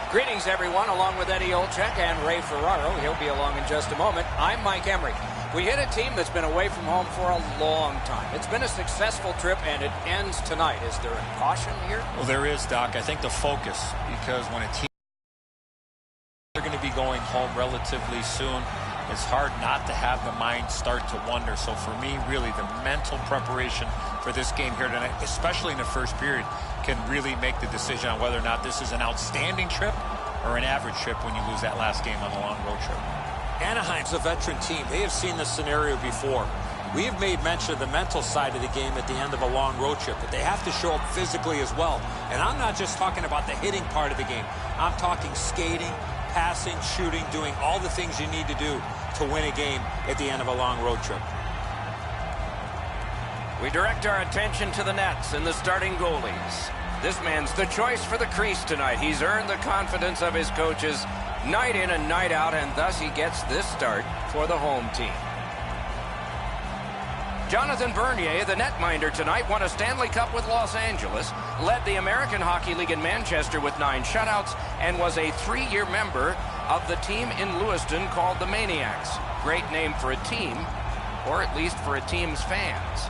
Greetings, everyone, along with Eddie Olczyk and Ray Ferraro. He'll be along in just a moment. I'm Mike Emery. We hit a team that's been away from home for a long time. It's been a successful trip, and it ends tonight. Is there a caution here? Well, there is, Doc. I think the focus, because when a team are going to be going home relatively soon, it's hard not to have the mind start to wonder. So for me, really, the mental preparation for this game here tonight, especially in the first period, can really make the decision on whether or not this is an outstanding trip or an average trip when you lose that last game on the long road trip. Anaheim's a veteran team. They have seen this scenario before. We have made mention of the mental side of the game at the end of a long road trip, but they have to show up physically as well. And I'm not just talking about the hitting part of the game. I'm talking skating, passing, shooting, doing all the things you need to do to win a game at the end of a long road trip. We direct our attention to the Nets and the starting goalies. This man's the choice for the crease tonight. He's earned the confidence of his coaches night in and night out, and thus he gets this start for the home team. Jonathan Bernier, the netminder tonight, won a Stanley Cup with Los Angeles, led the American Hockey League in Manchester with 9 shutouts, and was a 3-year member of the team in Lewiston called the Maniacs. Great name for a team, or at least for a team's fans.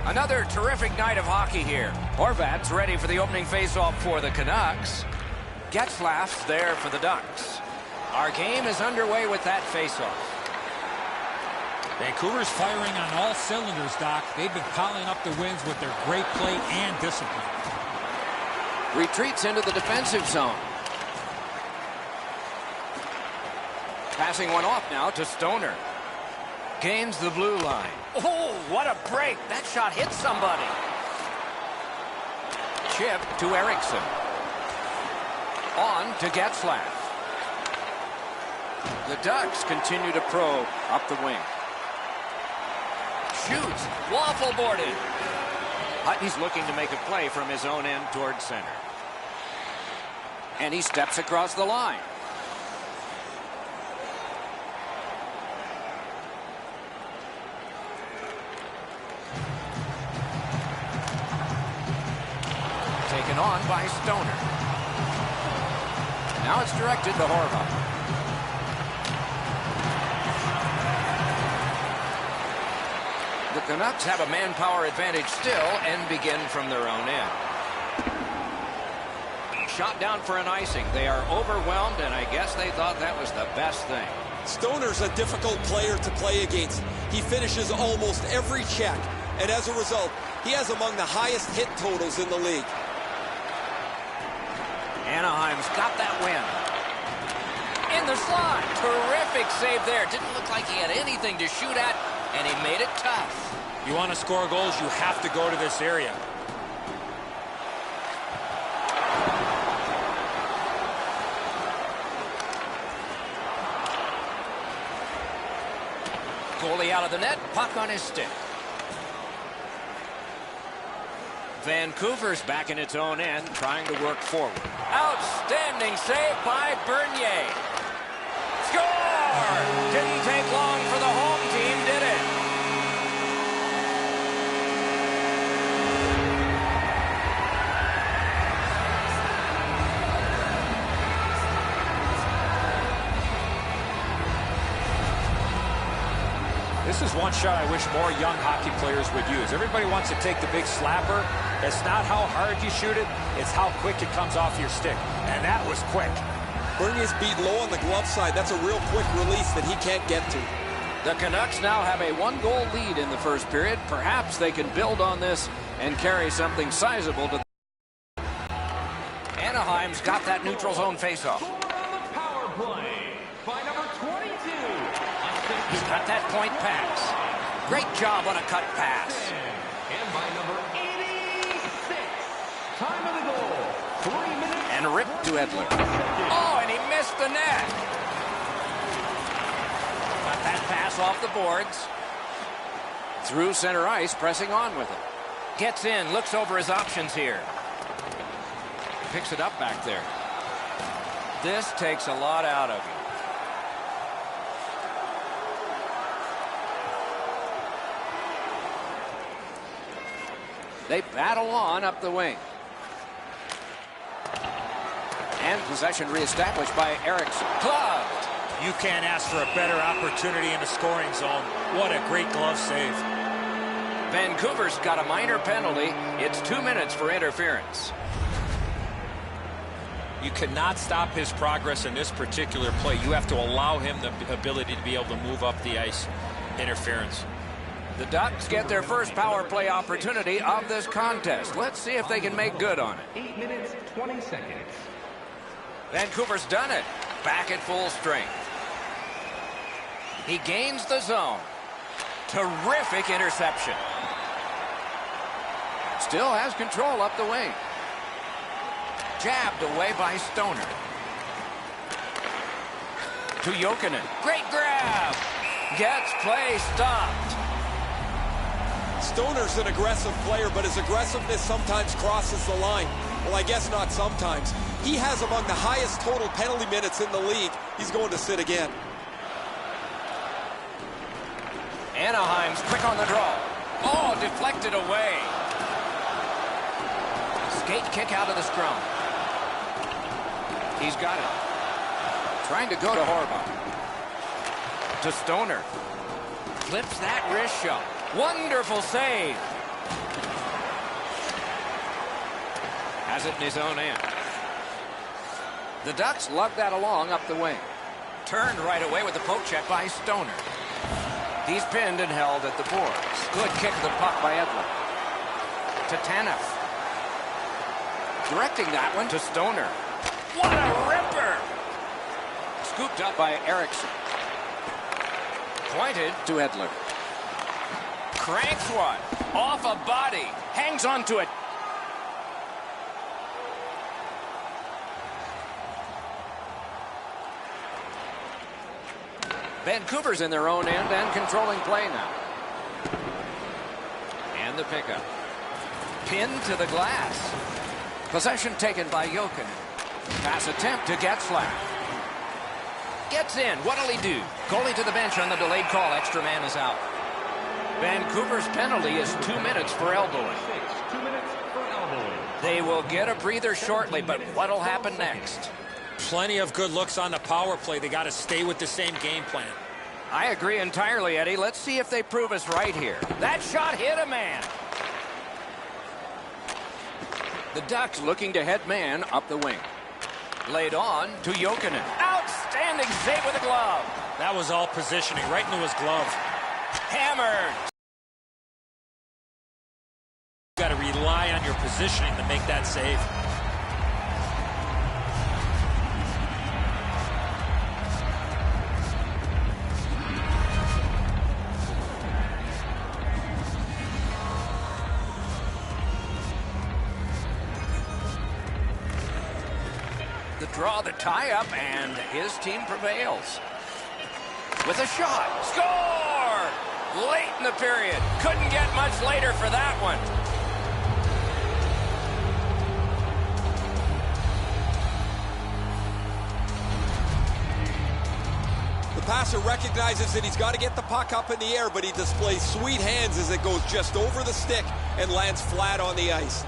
Another terrific night of hockey here. Horvat's ready for the opening faceoff for the Canucks. Getzlaf's there for the Ducks. Our game is underway with that faceoff. Vancouver's firing on all cylinders, Doc. They've been piling up the wins with their great play and discipline. Retreats into the defensive zone. Passing one off now to Stoner. Gains the blue line. Oh, what a break. That shot hit somebody. Chip to Eriksson. On to Getzlaf. The Ducks continue to probe up the wing. Shoots. Waffle boarded. Hutton's looking to make a play from his own end toward center. And he steps across the line. Taken on by Stoner. Now it's directed to Horvat. The Canucks have a manpower advantage still and begin from their own end. Shot down for an icing. They are overwhelmed, and I guess they thought that was the best thing. Stoner's a difficult player to play against. He finishes almost every check, and as a result, he has among the highest hit totals in the league. Anaheim's got that win. In the slot. Terrific save there. Didn't look like he had anything to shoot at, and he made it tough. You want to score goals, you have to go to this area. Goalie out of the net, puck on his stick. Vancouver's back in its own end, trying to work forward. Outstanding save by Bernier. Score! Didn't take long for the home team, did it? This is one shot I wish more young hockey players would use. Everybody wants to take the big slapper. It's not how hard you shoot it, it's how quick it comes off your stick. And that was quick. Bernier's beat low on the glove side. That's a real quick release that he can't get to. The Canucks now have a 1-goal lead in the first period. Perhaps they can build on this and carry something sizable to the... Anaheim's got that neutral zone faceoff. He's got that point pass. Great job on a cut pass. And by number 86, time of the goal, 3 minutes. And ripped to Edler. Oh, and he missed the net. Got that pass off the boards. Through center ice, pressing on with it. Gets in, looks over his options here. Picks it up back there. This takes a lot out of you. They battle on up the wing. And possession reestablished by Erickson. Gloved. You can't ask for a better opportunity in the scoring zone. What a great glove save. Vancouver's got a minor penalty. It's 2 minutes for interference. You cannot stop his progress in this particular play. You have to allow him the ability to be able to move up the ice. Interference. The Ducks get their first power play opportunity of this contest. Let's see if they can make good on it. 8 minutes, 20 seconds. Vancouver's done it. Back at full strength. He gains the zone. Terrific interception. Still has control up the wing. Jabbed away by Stoner. To Jokinen. Great grab. Gets play stopped. Stoner's an aggressive player, but his aggressiveness sometimes crosses the line. Well, I guess not sometimes. He has among the highest total penalty minutes in the league. He's going to sit again. Anaheim's quick on the draw. Oh, deflected away. Skate kick out of the scrum. He's got it. Trying to go to Horvath. To Stoner. Flips that wrist shot. Wonderful save. Has it in his own end. The Ducks lug that along up the wing. Turned right away with the poke check by Stoner. He's pinned and held at the boards. Good kick of the puck by Edler. To Tanev. Directing that one to Stoner. What a ripper! Scooped up by Erickson. Pointed to Edler. Cranks one. Off a body. Hangs onto it. Vancouver's in their own end and controlling play now. And the pickup. Pinned to the glass. Possession taken by Jokinen. Pass attempt to Getzlaf. Gets in. What'll he do? Goalie to the bench on the delayed call. Extra man is out. Vancouver's penalty is 2 minutes for elbowing. 2 minutes for elbowing. They will get a breather shortly, but what'll happen next? Plenty of good looks on the power play. They got to stay with the same game plan. I agree entirely, Eddie. Let's see if they prove us right here. That shot hit a man. The Ducks looking to head man up the wing. Laid on to Jokinen. Outstanding save with a glove. That was all positioning right into his glove. Hammered. You got to rely on your positioning to make that save. The draw, the tie-up, and his team prevails. With a shot. Score! Late in the period. Couldn't get much later for that one. The passer recognizes that he's got to get the puck up in the air, but he displays sweet hands as it goes just over the stick and lands flat on the ice.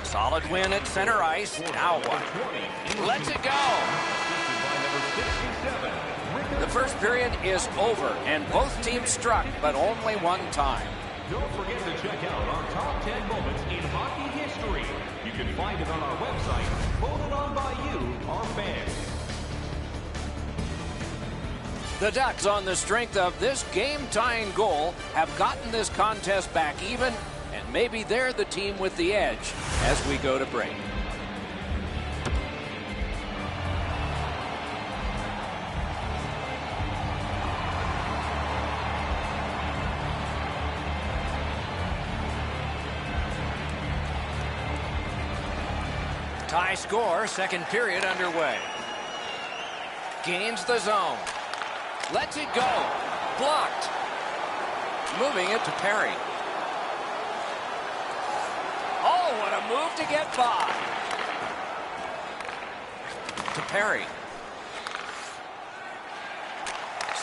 Solid win at center ice. Now what? Let's it go. The first period is over, and both teams struck, but only one time. Don't forget to check out our top 10 moments in hockey history. You can find it on our website, voted on by you, our fans. The Ducks, on the strength of this game-tying goal, have gotten this contest back even, and maybe they're the team with the edge as we go to break. Tie score, second period underway. Gains the zone. Lets it go. Blocked. Moving it to Perry. Oh, what a move to get by. To Perry.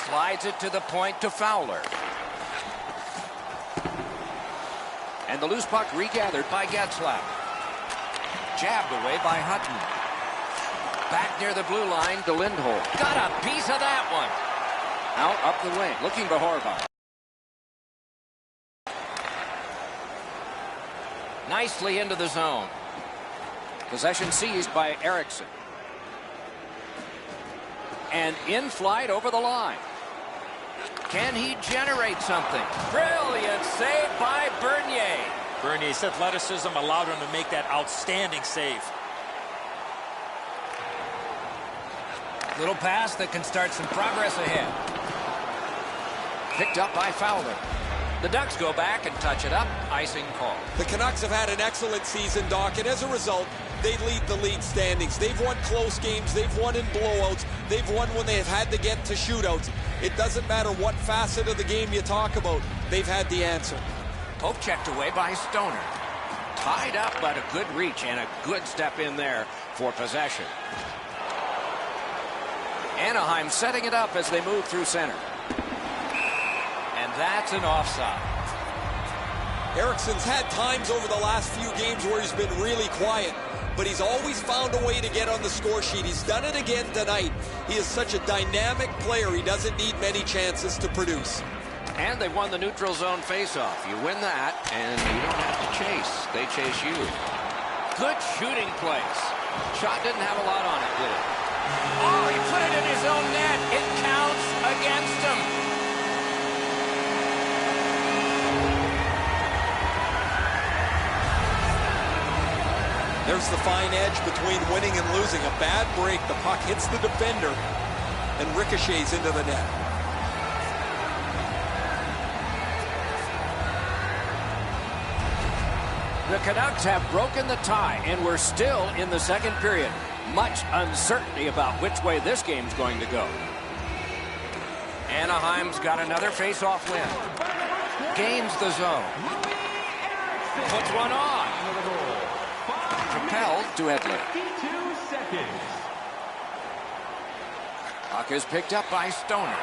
Slides it to the point to Fowler. And the loose puck regathered by Getzlaf. Jabbed away by Hutton. Back near the blue line to Lindholm. Got a piece of that one. Out up the wing, looking to Horvath. Nicely into the zone. Possession seized by Eriksson. And in flight over the line. Can he generate something? Brilliant save by Bernier. Bernier's athleticism allowed him to make that outstanding save. Little pass that can start some progress ahead. Picked up by Fowler. The Ducks go back and touch it up. Icing call. The Canucks have had an excellent season, Doc, and as a result, they lead the league standings. They've won close games. They've won in blowouts. They've won when they've had to get to shootouts. It doesn't matter what facet of the game you talk about. They've had the answer. Poke checked away by Stoner. Tied up, but a good reach and a good step in there for possession. Anaheim setting it up as they move through center. And that's an offside. Eriksson's had times over the last few games where he's been really quiet, but he's always found a way to get on the score sheet. He's done it again tonight. He is such a dynamic player. He doesn't need many chances to produce. And they won the neutral zone faceoff. You win that, and you don't have to chase. They chase you. Good shooting place. Shot didn't have a lot on it, did it? Oh, he put it in his own net. It counts against him. There's the fine edge between winning and losing. A bad break. The puck hits the defender and ricochets into the net. The Canucks have broken the tie, and we're still in the second period. Much uncertainty about which way this game's going to go. Anaheim's got another face-off win. Gains the zone. Puts one on. Propelled to Edler. Puck is picked up by Stoner.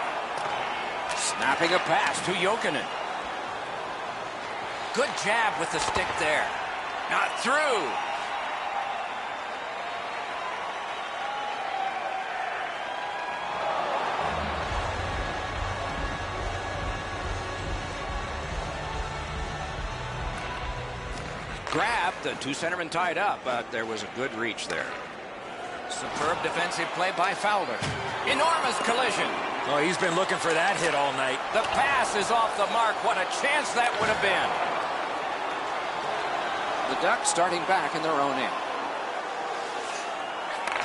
Snapping a pass to Jokinen. Good jab with the stick there. Not through. Grabbed, the two centermen tied up, but there was a good reach there. Superb defensive play by Fowler. Enormous collision. Oh, he's been looking for that hit all night. The pass is off the mark. What a chance that would have been. The Ducks starting back in their own end.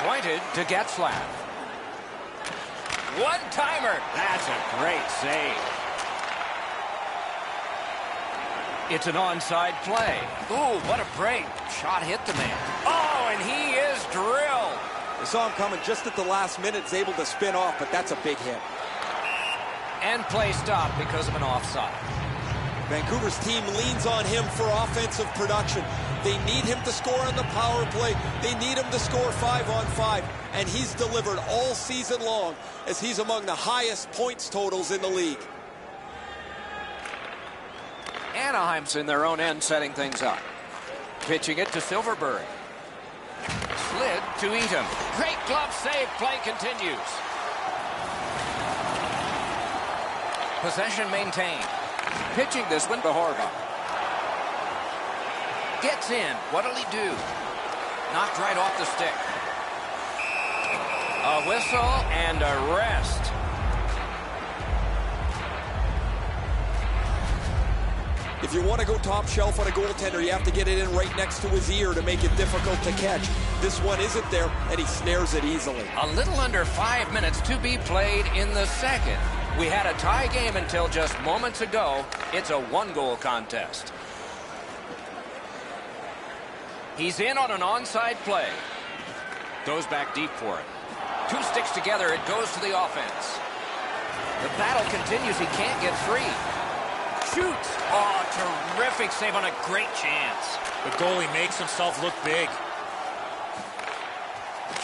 Pointed to Getzlaf. One-timer. That's a great save. It's an onside play. Ooh, what a break. Shot hit the man. Oh, and he is drilled. I saw him coming just at the last minute. He's able to spin off, but that's a big hit. And play stopped because of an offside. Vancouver's team leans on him for offensive production. They need him to score on the power play. They need him to score 5-on-5. And he's delivered all season long as he's among the highest points totals in the league. Anaheim's in their own end setting things up. Pitching it to Silverberg. Slid to Eaton. Great glove save. Play continues. Possession maintained. Pitching this one to Horvath. Gets in. What'll he do? Knocked right off the stick. A whistle and a rest. If you want to go top shelf on a goaltender, you have to get it in right next to his ear to make it difficult to catch. This one isn't there, and he snares it easily. A little under 5 minutes to be played in the second. We had a tie game until just moments ago. It's a one-goal contest. He's in on an onside play. Goes back deep for it. Two sticks together, it goes to the offense. The battle continues, he can't get free. Shoots. Oh, terrific save on a great chance. The goalie makes himself look big.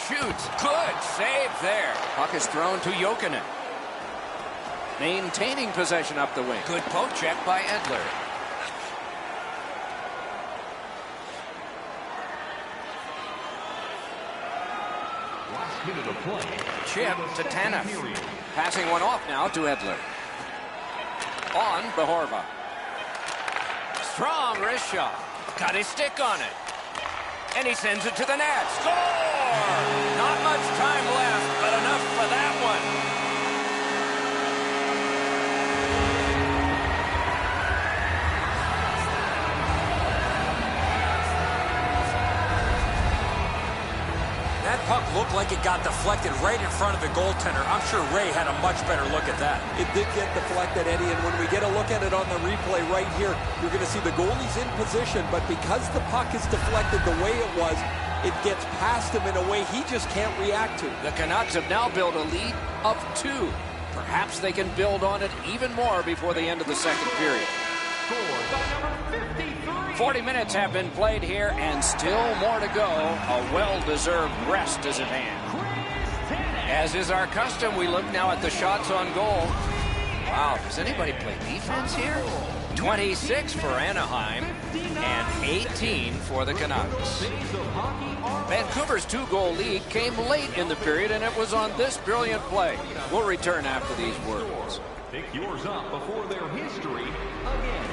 Shoots. Good save there. Puck is thrown to Jokinen. Maintaining possession up the wing. Good poke check by Edler. last minute of play. Chip to Tanev. Passing one off now to Edler. On Behorva. Strong wrist shot. Got his stick on it. And he sends it to the net. Score! Not much time left, but enough for that one. That puck looked like it got deflected right in front of the goaltender. I'm sure Ray had a much better look at that. It did get deflected, Eddie, and when we get a look at it on the replay right here, you're going to see the goalie's in position, but because the puck is deflected the way it was, it gets past him in a way he just can't react to. The Canucks have now built a lead of 2. Perhaps they can build on it even more before the end of the second period. 40 minutes have been played here, and still more to go. A well-deserved rest is at hand. As is our custom, we look now at the shots on goal. Wow, does anybody play defense here? 26 for Anaheim and 18 for the Canucks. Vancouver's 2-goal lead came late in the period, and it was on this brilliant play. We'll return after these words. Pick yours up before their history again.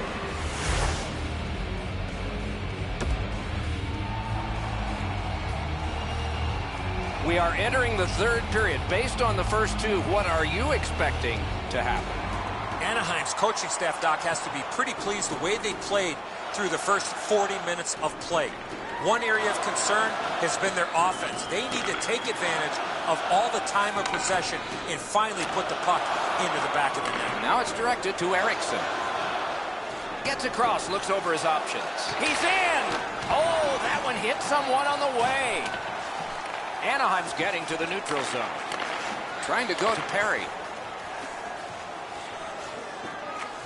We are entering the third period. Based on the first 2, what are you expecting to happen? Anaheim's coaching staff, Doc, has to be pretty pleased the way they played through the first 40 minutes of play. One area of concern has been their offense. They need to take advantage of all the time of possession and finally put the puck into the back of the net. Now it's directed to Eriksson. Gets across, looks over his options. He's in! Oh, that one hit someone on the way. Anaheim's getting to the neutral zone. Trying to go to Perry.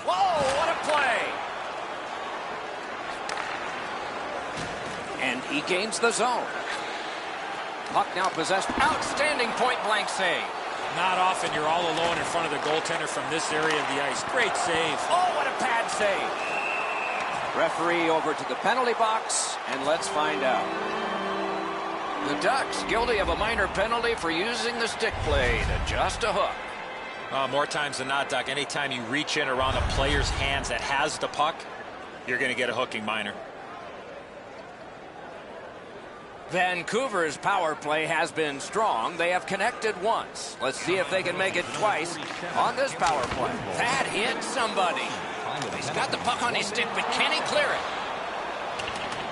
Whoa, what a play! And he gains the zone. Puck now possessed. Outstanding point-blank save. Not often you're all alone in front of the goaltender from this area of the ice. Great save. Oh, what a pad save. Referee over to the penalty box, and let's find out. The Ducks guilty of a minor penalty for using the stick blade. Just a hook. More times than not, Doc, anytime you reach in around a player's hands that has the puck, you're going to get a hooking minor. Vancouver's power play has been strong. They have connected once. Let's see if they can make it twice on this power play. That hit somebody. He's got the puck on his stick, but can he clear it?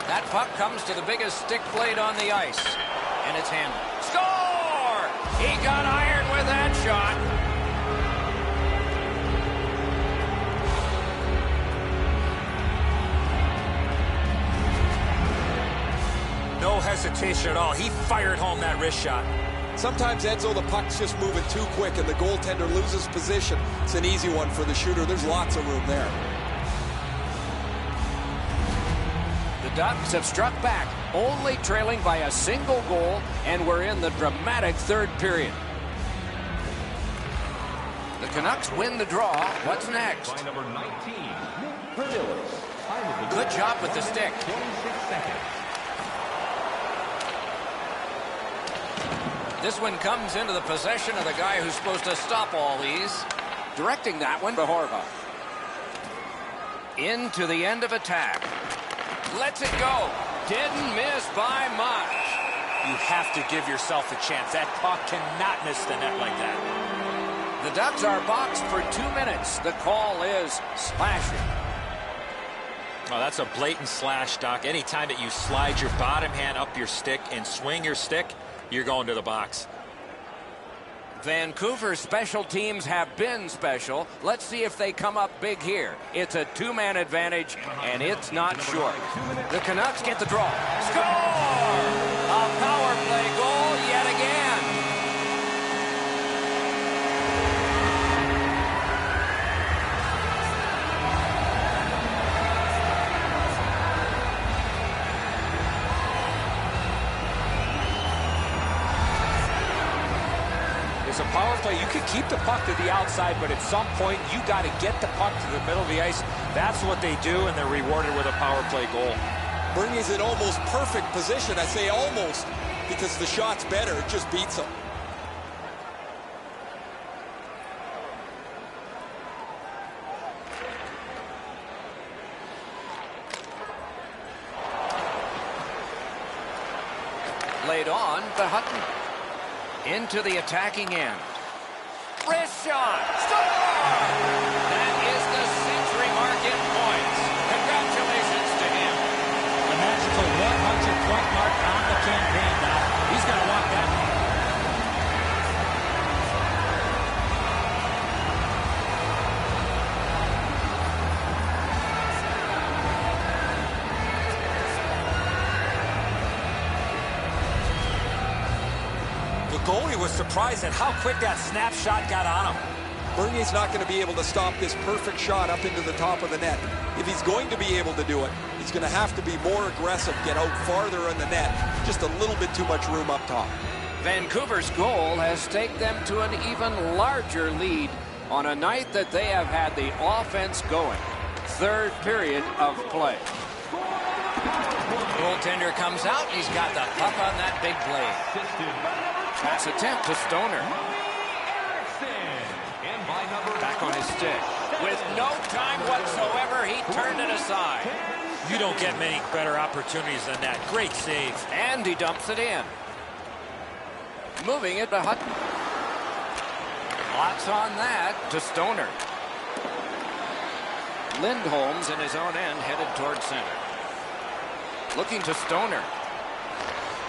That puck comes to the biggest stick blade on the ice, and it's handled. Score! He got iron with that shot. No hesitation at all. He fired home that wrist shot. Sometimes, Edzo, the puck's just moving too quick and the goaltender loses position. It's an easy one for the shooter. There's lots of room there. The Ducks have struck back, only trailing by a single goal, and we're in the dramatic third period. The Canucks win the draw. What's next? By number 19, Nick. Good job with the stick. 26 seconds. This one comes into the possession of the guy who's supposed to stop all these. Directing that one, Behorva. Into the end of attack. Lets it go. Didn't miss by much. You have to give yourself a chance. That puck cannot miss the net like that. The Ducks are boxed for 2 minutes. The call is slashing. Oh, that's a blatant slash, Doc. Anytime that you slide your bottom hand up your stick and swing your stick, you're going to the box. Vancouver's special teams have been special. Let's see if they come up big here. It's a 2-man advantage, and it's not short. The Canucks get the draw. Score! A power play goal yet again. It's a power play. You can keep the puck to the outside, but at some point, you got to get the puck to the middle of the ice. That's what they do, and they're rewarded with a power play goal. Bernier is in almost perfect position. I say almost because the shot's better. It just beats him. Laid on to Hutton. Into the attacking end. Wrist shot. Score! That is the century mark in points. Congratulations to him. A magical 100-point mark on the campaign now. He's going to want that. The goalie was surprised at how quick that snapshot got on him. Bernier's not going to be able to stop this perfect shot up into the top of the net. If he's going to be able to do it, he's going to have to be more aggressive, get out farther in the net. Just a little bit too much room up top. Vancouver's goal has taken them to an even larger lead on a night that they have had the offense going. Third period of play. Goaltender comes out. He's got the puck on that big blade. Pass attempt to Stoner. Back on his stick. With no time whatsoever, he turned it aside. You don't get many better opportunities than that. Great save. And he dumps it in. Moving it to Hutton. Lots on that to Stoner. Lindholm's in his own end, headed toward center. Looking to Stoner.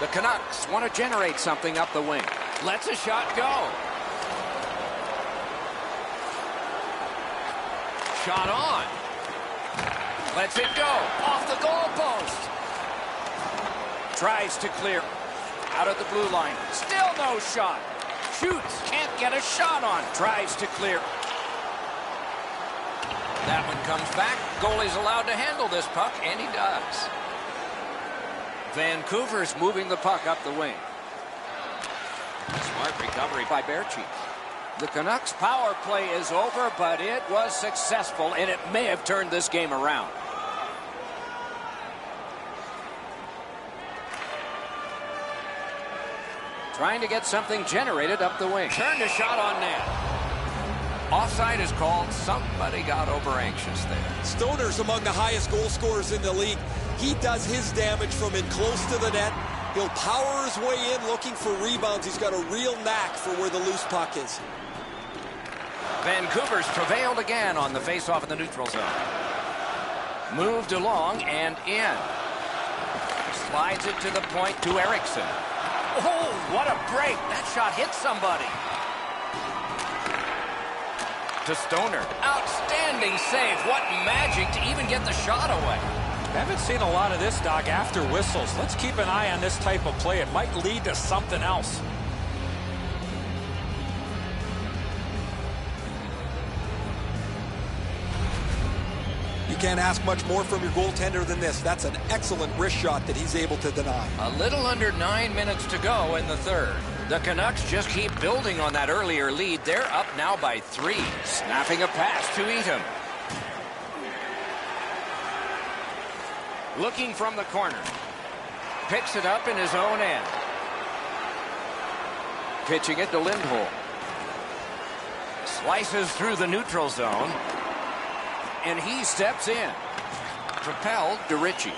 The Canucks want to generate something up the wing. Lets a shot go. Shot on. Lets it go. Off the goalpost. Tries to clear. Out of the blue line. Still no shot. Shoots. Can't get a shot on. Tries to clear. That one comes back. Goalie's allowed to handle this puck, and he does. Vancouver's moving the puck up the wing. Smart recovery by Baertschi. The Canucks' power play is over, but it was successful, and it may have turned this game around. Trying to get something generated up the wing. Turned a shot on net. Offside is called. Somebody got over anxious there. Stoner's among the highest goal scorers in the league. He does his damage from in close to the net. He'll power his way in looking for rebounds. He's got a real knack for where the loose puck is. Vancouver's prevailed again on the faceoff in the neutral zone. Moved along and in. Slides it to the point to Eriksson. Oh, what a break. That shot hit somebody. To Stoner. Outstanding save. What magic to even get the shot away. Haven't seen a lot of this, Doc, after whistles. Let's keep an eye on this type of play. It might lead to something else. You can't ask much more from your goaltender than this. That's an excellent wrist shot that he's able to deny. A little under 9 minutes to go in the third. The Canucks just keep building on that earlier lead. They're up now by 3. Snapping a pass to Eatham. Looking from the corner. Picks it up in his own end. Pitching it to Lindholm. Slices through the neutral zone. And he steps in. Propelled to Ritchie.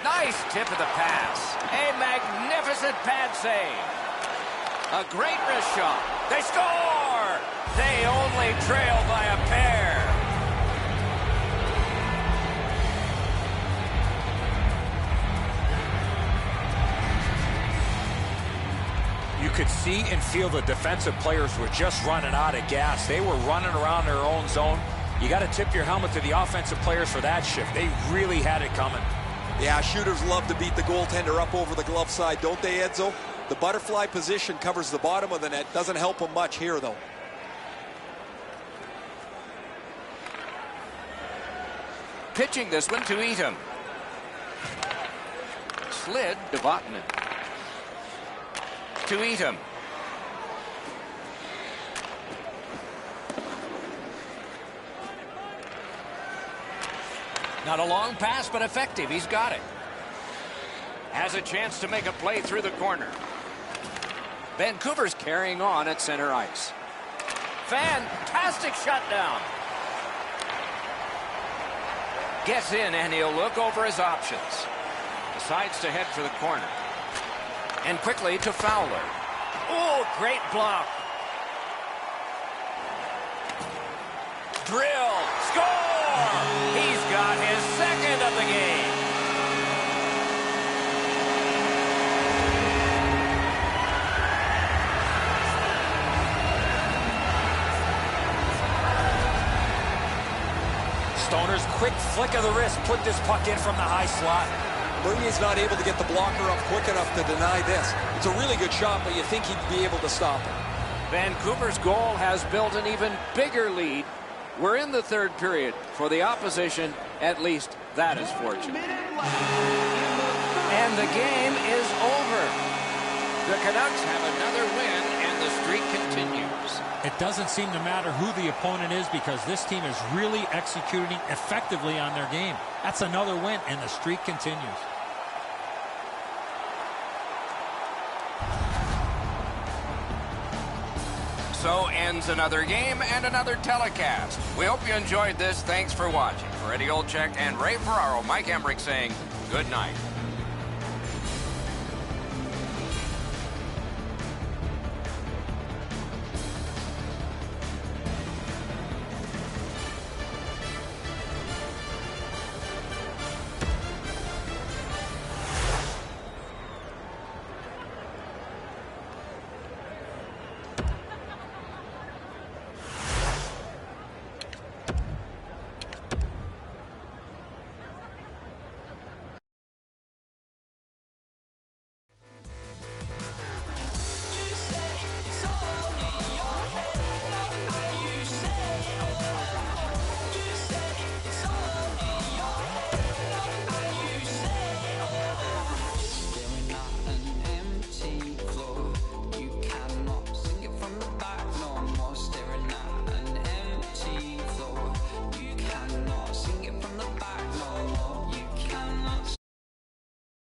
Nice tip of the pass. A magnificent pad save. A great wrist shot. They score! They only trail by a pair. You could see and feel the defensive players were just running out of gas. They were running around their own zone. You got to tip your helmet to the offensive players for that shift. They really had it coming. Yeah, shooters love to beat the goaltender up over the glove side, don't they, Edzo? The butterfly position covers the bottom of the net. Doesn't help them much here, though. Pitching this one to Eatham. Slid to Vatanen. To Eatham. Not a long pass, but effective. He's got it. Has a chance to make a play through the corner. Vancouver's carrying on at center ice. Fantastic shutdown. Gets in, and he'll look over his options. Decides to head for the corner. And quickly to Fowler. Oh, great block. Drill. Score! He's got his second of the game. Stoner's quick flick of the wrist put this puck in from the high slot. Bernier not able to get the blocker up quick enough to deny this. It's a really good shot, but you think he'd be able to stop it. Vancouver's goal has built an even bigger lead. We're in the third period. For the opposition, at least that is fortunate. And the game is over. The Canucks have another win, and the streak continues. It doesn't seem to matter who the opponent is because this team is really executing effectively on their game. That's another win, and the streak continues. So ends another game and another telecast. We hope you enjoyed this. Thanks for watching. For Eddie Olczyk and Ray Ferraro, Mike Emmerich saying good night.